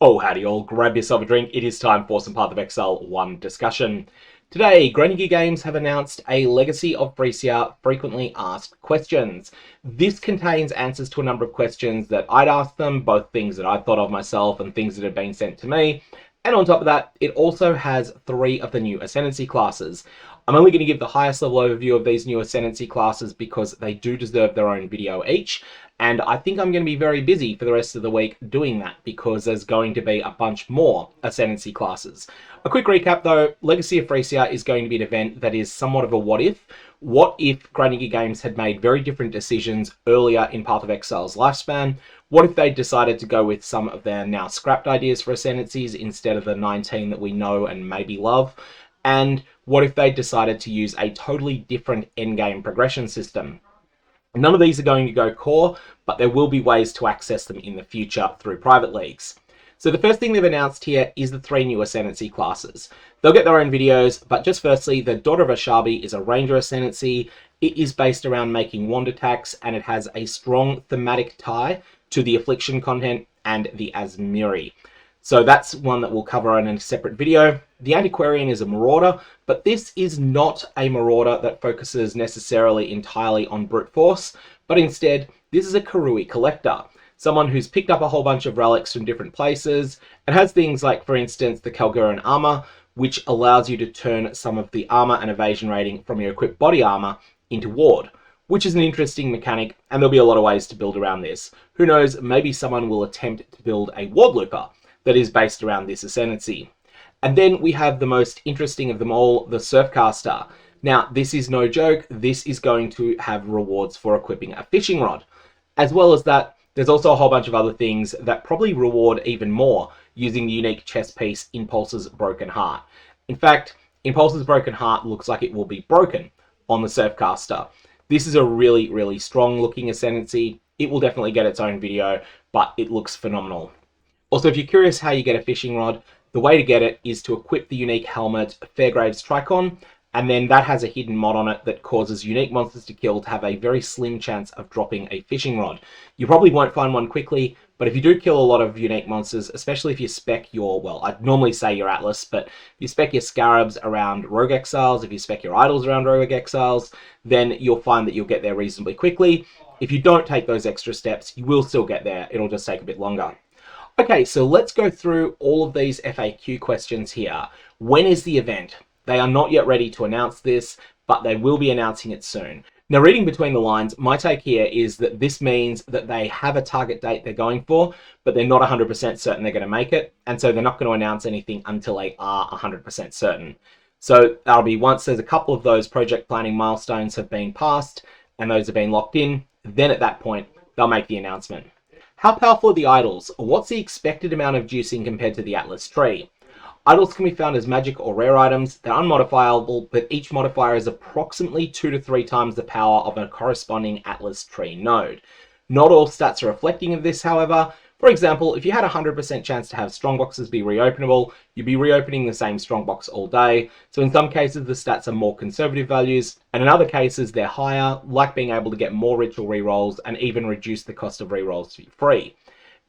Oh, howdy all, grab yourself a drink. It is time for some PathOfExile 1 discussion. Today, Greinige Games have announced a Legacy of Phrecia frequently asked questions. This contains answers to a number of questions that I'd asked them, both things that I'd thought of myself and things that have been sent to me. And on top of that, it also has 3 of the new Ascendancy classes. I'm only going to give the highest level overview of these new Ascendancy classes because they do deserve their own video each. And I think I'm going to be very busy for the rest of the week doing that because there's going to be a bunch more Ascendancy classes. A quick recap though, Legacy of Phrecia is going to be an event that is somewhat of a what if. What if Greinige Games had made very different decisions earlier in PathOfExile's lifespan? What if they decided to go with some of their now scrapped ideas for Ascendancies instead of the 19 that we know and maybe love? And what if they decided to use a totally different endgame progression system? None of these are going to go core, but there will be ways to access them in the future through private leagues. So the first thing they've announced here is the 3 new Ascendancy classes. They'll get their own videos, but just firstly, the Daughter of Oshabi is a Ranger Ascendancy. It is based around making wand attacks, and it has a strong thematic tie to the Affliction content and the Asmiri. So that's one that we'll cover in a separate video. The Antiquarian is a marauder, but this is not a marauder that focuses necessarily entirely on brute force, but instead, this is a Karui collector. Someone who's picked up a whole bunch of relics from different places and has things like, for instance, the Kalguran armor, which allows you to turn some of the armor and evasion rating from your equipped body armor into ward, which is an interesting mechanic, and there'll be a lot of ways to build around this. Who knows, maybe someone will attempt to build a ward looper that is based around this Ascendancy. And then we have the most interesting of them all, the Surfcaster. Now, this is no joke. This is going to have rewards for equipping a fishing rod. As well as that, there's also a whole bunch of other things that probably reward even more using the unique chest piece Impulse's Broken Heart. In fact, Impulse's Broken Heart looks like it will be broken on the Surfcaster. This is a really, really strong looking Ascendancy. It will definitely get its own video, but it looks phenomenal. Also, if you're curious how you get a fishing rod, the way to get it is to equip the unique helmet Fairgrave's Tricon, and then that has a hidden mod on it that causes unique monsters to kill to have a very slim chance of dropping a fishing rod. You probably won't find one quickly, but if you do kill a lot of unique monsters, especially if you spec your, well, I'd normally say your Atlas, but if you spec your Scarabs around Rogue Exiles, if you spec your Idols around Rogue Exiles, then you'll find that you'll get there reasonably quickly. If you don't take those extra steps, you will still get there. It'll just take a bit longer. Okay, so let's go through all of these FAQ questions here. When is the event? They are not yet ready to announce this, but they will be announcing it soon. Now, reading between the lines, my take here is that this means that they have a target date they're going for, but they're not 100% certain they're going to make it, and so they're not going to announce anything until they are 100% certain. So that'll be once there's a couple of those project planning milestones have been passed, and those have been locked in, then at that point, they'll make the announcement. How powerful are the idols? What's the expected amount of juicing compared to the Atlas tree? Idols can be found as magic or rare items. They're unmodifiable, but each modifier is approximately 2 to 3 times the power of a corresponding Atlas tree node. Not all stats are reflecting of this, however. For example, if you had a 100% chance to have strongboxes be reopenable, you'd be reopening the same strongbox all day. So in some cases, the stats are more conservative values, and in other cases, they're higher, like being able to get more ritual rerolls and even reduce the cost of rerolls to be free.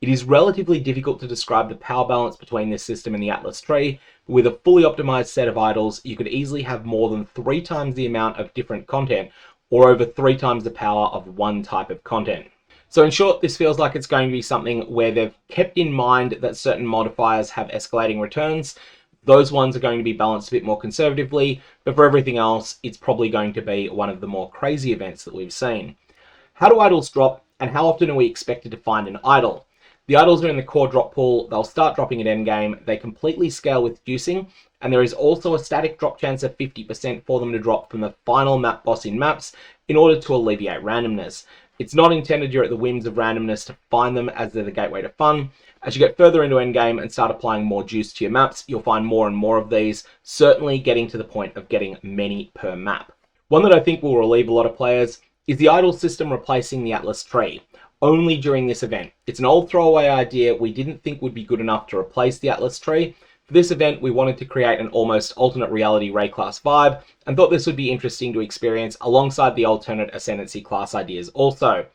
It is relatively difficult to describe the power balance between this system and the Atlas tree, but with a fully optimized set of idols, you could easily have more than 3 times the amount of different content, or over 3 times the power of one type of content. So in short, this feels like it's going to be something where they've kept in mind that certain modifiers have escalating returns. Those ones are going to be balanced a bit more conservatively, but for everything else, it's probably going to be one of the more crazy events that we've seen. How do idols drop, and how often are we expected to find an idol? The idols are in the core drop pool. They'll start dropping at endgame. They completely scale with juicing, and there is also a static drop chance of 50% for them to drop from the final map boss in maps in order to alleviate randomness. It's not intended you're at the whims of randomness to find them, as they're the gateway to fun. As you get further into endgame and start applying more juice to your maps, you'll find more and more of these, certainly getting to the point of getting many per map. One that I think will relieve a lot of players is the idol system replacing the Atlas tree. Only during this event. It's an old throwaway idea we didn't think would be good enough to replace the Atlas tree. For this event, we wanted to create an almost alternate reality Ray class vibe, and thought this would be interesting to experience alongside the alternate Ascendancy class ideas also.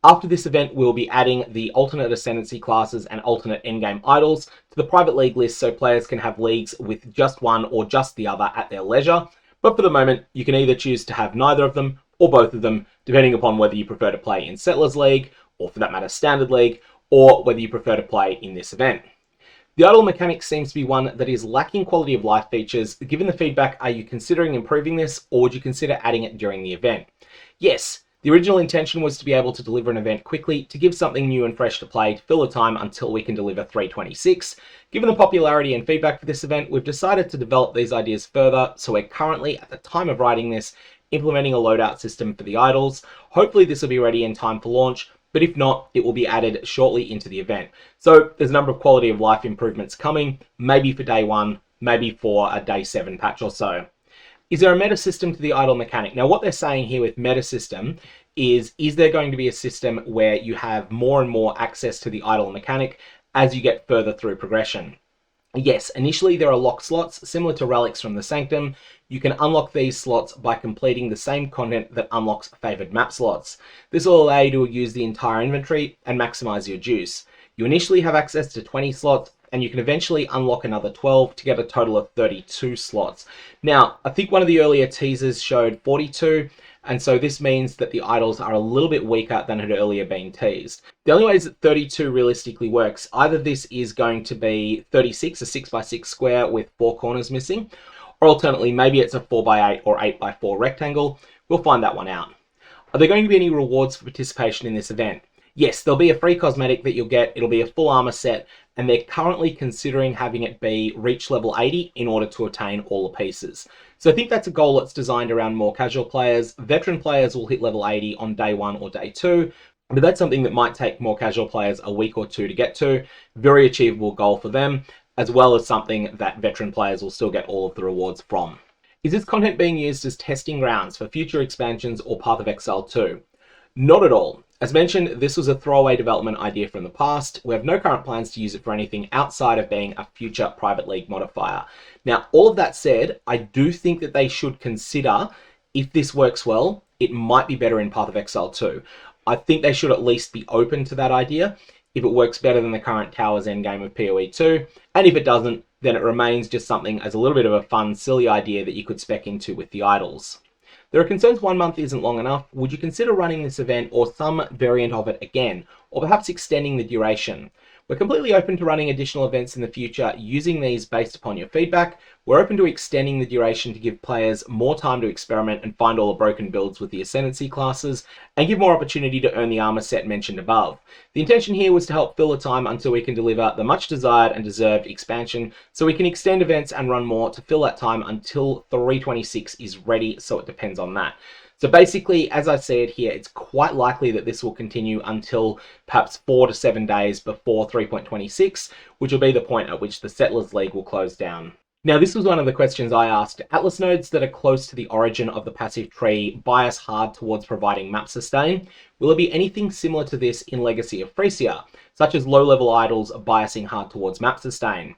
After this event, we'll be adding the alternate ascendancy classes and alternate endgame idols to the private league list so players can have leagues with just one or just the other at their leisure. But for the moment, you can either choose to have neither of them or both of them, depending upon whether you prefer to play in Settlers League, or for that matter, Standard League, or whether you prefer to play in this event. The idle mechanic seems to be one that is lacking quality of life features. Given the feedback, are you considering improving this, or would you consider adding it during the event? Yes, the original intention was to be able to deliver an event quickly, to give something new and fresh to play, to fill the time until we can deliver 326. Given the popularity and feedback for this event, we've decided to develop these ideas further, so we're currently, at the time of writing this, implementing a loadout system for the idols. Hopefully this will be ready in time for launch, but if not, it will be added shortly into the event. So there's a number of quality of life improvements coming, maybe for day 1, maybe for a day 7 patch or so. Is there a meta system to the idle mechanic? Now what they're saying here with meta system is there going to be a system where you have more and more access to the idle mechanic as you get further through progression? Yes, initially there are lock slots, similar to relics from the Sanctum. You can unlock these slots by completing the same content that unlocks favored map slots. This will allow you to use the entire inventory and maximize your juice. You initially have access to 20 slots, and you can eventually unlock another 12 to get a total of 32 slots. Now, I think one of the earlier teasers showed 42, and so this means that the idols are a little bit weaker than had earlier been teased. The only ways that 32 realistically works, either this is going to be 36, a 6x6 square with 4 corners missing, or alternately, maybe it's a 4x8 or 8x4 rectangle. We'll find that one out. Are there going to be any rewards for participation in this event? Yes, there'll be a free cosmetic that you'll get. It'll be a full armor set, and they're currently considering having it be reach level 80 in order to attain all the pieces. So I think that's a goal that's designed around more casual players. Veteran players will hit level 80 on day 1 or day 2, but that's something that might take more casual players a week or 2 to get to. Very achievable goal for them, as well as something that veteran players will still get all of the rewards from. Is this content being used as testing grounds for future expansions or PathOfExile 2? Not at all. As mentioned, this was a throwaway development idea from the past. We have no current plans to use it for anything outside of being a future private league modifier. Now, all of that said, I do think that they should consider, if this works well, it might be better in PathOfExile 2. I think they should at least be open to that idea. If it works better than the current Towers endgame of PoE 2, and if it doesn't, then it remains just something as a little bit of a fun, silly idea that you could spec into with the idols. There are concerns 1 month isn't long enough. Would you consider running this event or some variant of it again, or perhaps extending the duration? We're completely open to running additional events in the future using these based upon your feedback. We're open to extending the duration to give players more time to experiment and find all the broken builds with the ascendancy classes, and give more opportunity to earn the armor set mentioned above. The intention here was to help fill the time until we can deliver the much desired and deserved expansion, so we can extend events and run more to fill that time until 326 is ready, so it depends on that. So basically, as I said here, it's quite likely that this will continue until perhaps 4 to 7 days before 3.26, which will be the point at which the Settlers League will close down. Now, this was one of the questions I asked. Atlas nodes that are close to the origin of the passive tree bias hard towards providing map sustain. Will there be anything similar to this in Legacy of Phrecia, such as low-level idols biasing hard towards map sustain?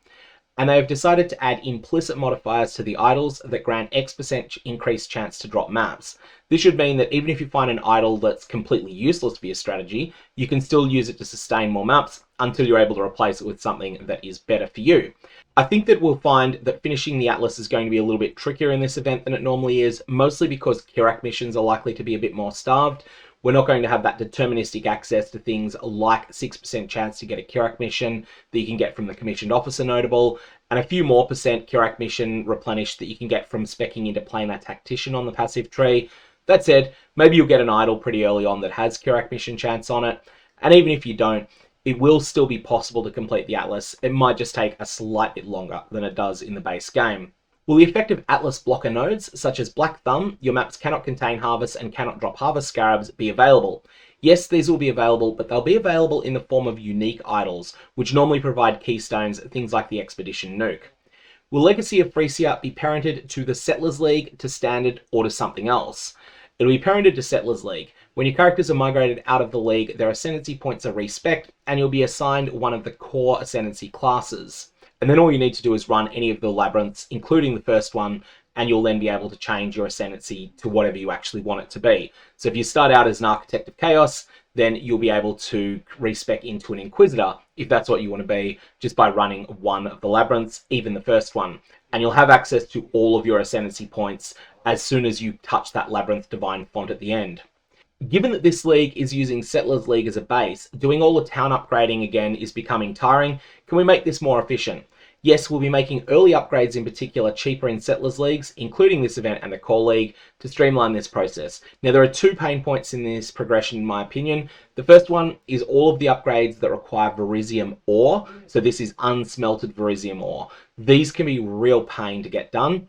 And they have decided to add implicit modifiers to the idols that grant X% increased chance to drop maps. This should mean that even if you find an idol that's completely useless for your strategy, you can still use it to sustain more maps until you're able to replace it with something that is better for you. I think that we'll find that finishing the Atlas is going to be a little bit trickier in this event than it normally is, mostly because Kirak missions are likely to be a bit more starved. We're not going to have that deterministic access to things like 6% chance to get a Kirak mission that you can get from the Commissioned Officer notable, and a few more percent Kirak mission replenished that you can get from speccing into playing that Tactician on the passive tree. That said, maybe you'll get an idol pretty early on that has Kirak mission chance on it, and even if you don't, it will still be possible to complete the Atlas. It might just take a slight bit longer than it does in the base game. Will the effective Atlas blocker nodes, such as Black Thumb, your maps cannot contain harvests and cannot drop harvest scarabs, be available? Yes, these will be available, but they'll be available in the form of unique idols, which normally provide keystones, things like the Expedition Nuke. Will Legacy of Phrecia be parented to the Settlers League, to Standard, or to something else? It'll be parented to Settlers League. When your characters are migrated out of the League, their Ascendancy points are respec'd, and you'll be assigned one of the core Ascendancy classes. And then all you need to do is run any of the labyrinths, including the first one, and you'll then be able to change your ascendancy to whatever you actually want it to be. So if you start out as an Architect of Chaos, then you'll be able to respec into an Inquisitor, if that's what you want to be, just by running one of the labyrinths, even the first one. And you'll have access to all of your ascendancy points as soon as you touch that Labyrinth Divine font at the end. Given that this league is using Settlers League as a base, doing all the town upgrading again is becoming tiring. Can we make this more efficient? Yes, we'll be making early upgrades in particular cheaper in Settlers Leagues, including this event and the Core League, to streamline this process. Now, there are 2 pain points in this progression, in my opinion. The first one is all of the upgrades that require Verisium ore. So this is unsmelted Verisium ore. These can be real pain to get done.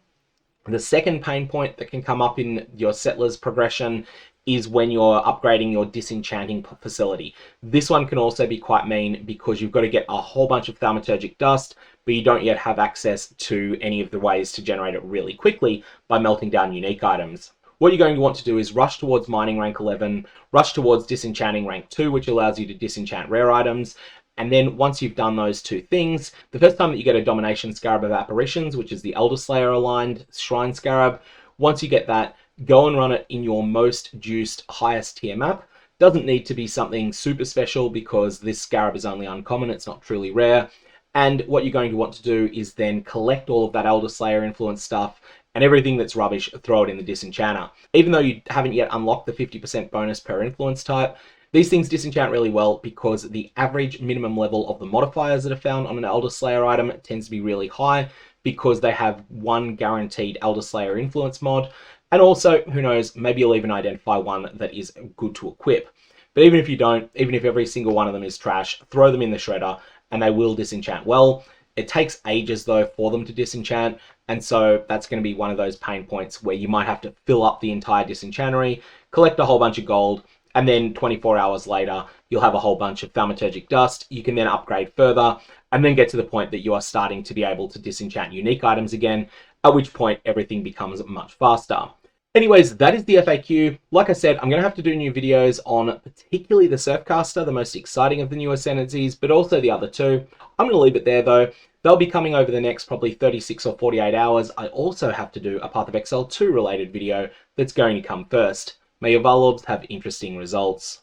The second pain point that can come up in your Settlers progression is when you're upgrading your disenchanting facility. This one can also be quite mean because you've got to get a whole bunch of thaumaturgic dust, but you don't yet have access to any of the ways to generate it really quickly by melting down unique items. What you're going to want to do is rush towards mining rank 11, rush towards disenchanting rank 2, which allows you to disenchant rare items. And then once you've done those 2 things, the first time that you get a Domination Scarab of Apparitions, which is the Elder Slayer aligned Shrine Scarab, once you get that, go and run it in your most juiced, highest tier map. Doesn't need to be something super special because this Scarab is only uncommon, it's not truly rare. And what you're going to want to do is then collect all of that Elder Slayer influence stuff and everything that's rubbish, throw it in the Disenchanter. Even though you haven't yet unlocked the 50% bonus per influence type, these things disenchant really well because the average minimum level of the modifiers that are found on an Elder Slayer item tends to be really high because they have 1 guaranteed Elder Slayer influence mod. And also, who knows, maybe you'll even identify one that is good to equip. But even if you don't, even if every single one of them is trash, throw them in the shredder and they will disenchant well. It takes ages though for them to disenchant, and so that's going to be one of those pain points where you might have to fill up the entire disenchantery, collect a whole bunch of gold, and then 24 hours later, you'll have a whole bunch of thaumaturgic dust. You can then upgrade further, and then get to the point that you are starting to be able to disenchant unique items again, at which point everything becomes much faster. Anyways, that is the FAQ. Like I said, I'm going to have to do new videos on particularly the Surfcaster, the most exciting of the new Ascendancies, but also the other 2. I'm going to leave it there though. They'll be coming over the next probably 36 or 48 hours. I also have to do a PathOfExile 2 related video that's going to come first. May your Varlobs have interesting results.